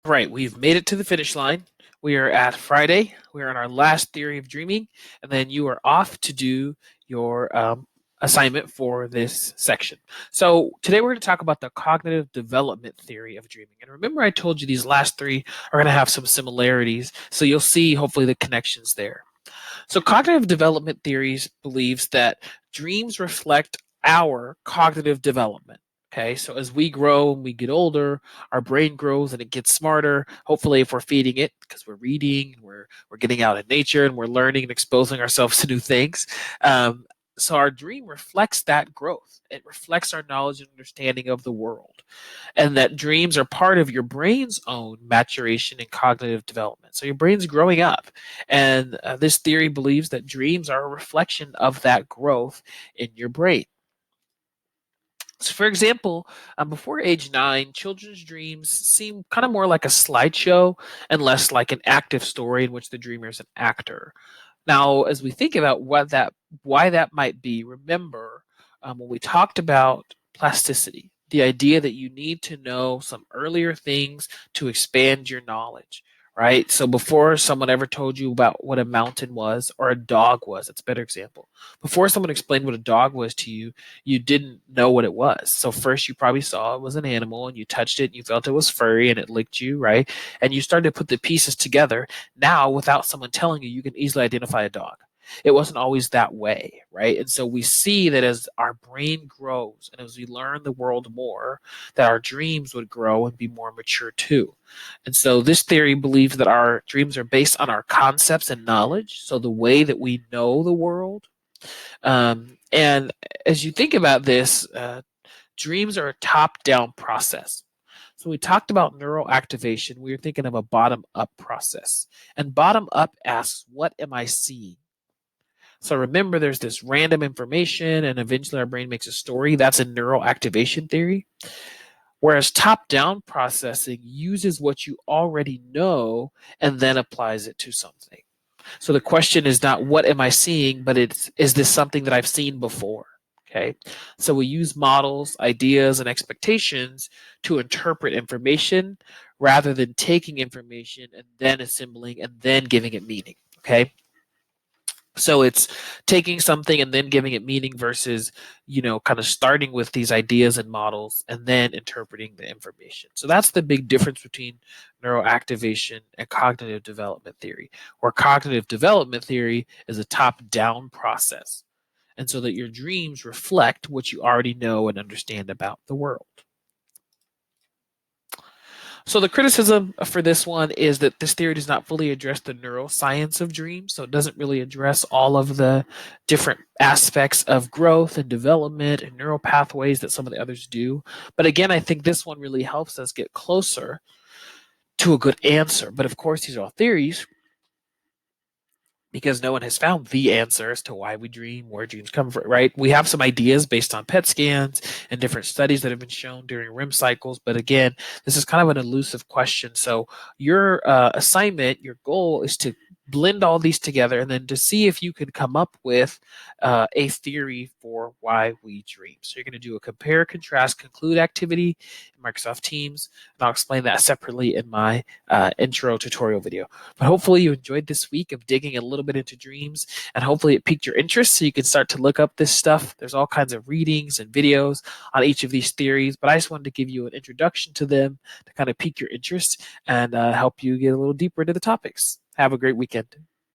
Right, we've made it to the finish line. We are at Friday. We are on our last theory of dreaming, and then you are off to do your assignment for this section. So today we're going to talk about the cognitive development theory of dreaming. And remember, I told you these last three are going to have some similarities, so you'll see hopefully the connections there. So cognitive development theories believes that dreams reflect our cognitive development. Okay, so as we grow and we get older, our brain grows and it gets smarter. Hopefully, if we're feeding it, because we're reading, we're getting out in nature, and we're learning and exposing ourselves to new things. Um, so our dream reflects that growth. It reflects our knowledge and understanding of the world, and that dreams are part of your brain's own maturation and cognitive development. So your brain's growing up, and this theory believes that dreams are a reflection of that growth in your brain. So, for example, before age 9, children's dreams seem kind of more like a slideshow and less like an active story in which the dreamer is an actor. Now, as we think about why that might be, remember when we talked about plasticity, the idea that you need to know some earlier things to expand your knowledge, right? So before someone ever told you about what a mountain was or a dog was, that's a better example. Before someone explained what a dog was to you, you didn't know what it was. So first you probably saw it was an animal and you touched it and you felt it was furry and it licked you, right? And you started to put the pieces together. Now, without someone telling you, you can easily identify a dog. It wasn't always that way, right? And so we see that as our brain grows and as we learn the world more, that our dreams would grow and be more mature too. And so this theory believes that our dreams are based on our concepts and knowledge. So the way that we know the world. And as you think about this, dreams are a top down process. So we talked about neural activation. We were thinking of a bottom up process. And bottom up asks, what am I seeing? So remember, there's this random information, and eventually our brain makes a story. That's a neural activation theory. Whereas top down processing uses what you already know and then applies it to something. So the question is not what am I seeing, but it's is this something that I've seen before? Okay. So we use models, ideas, and expectations to interpret information rather than taking information and then assembling and then giving it meaning. Okay. So it's taking something and then giving it meaning versus, kind of starting with these ideas and models and then interpreting the information. So that's the big difference between neuroactivation and cognitive development theory, where cognitive development theory is a top-down process. And so that your dreams reflect what you already know and understand about the world. So the criticism for this one is that this theory does not fully address the neuroscience of dreams. So it doesn't really address all of the different aspects of growth and development and neural pathways that some of the others do. But again, I think this one really helps us get closer to a good answer. But of course, these are all theories because no one has found the answer as to why we dream, where dreams come from, right? We have some ideas based on PET scans and different studies that have been shown during REM cycles. But again, this is kind of an elusive question. So your assignment, your goal is to blend all these together and then to see if you can come up with a theory for why we dream. So you're going to do a compare, contrast, conclude activity in Microsoft Teams, and I'll explain that separately in my intro tutorial video. But hopefully you enjoyed this week of digging a little bit into dreams, and hopefully it piqued your interest so you can start to look up this stuff. There's all kinds of readings and videos on each of these theories, but I just wanted to give you an introduction to them to kind of pique your interest and help you get a little deeper into the topics. Have a great weekend.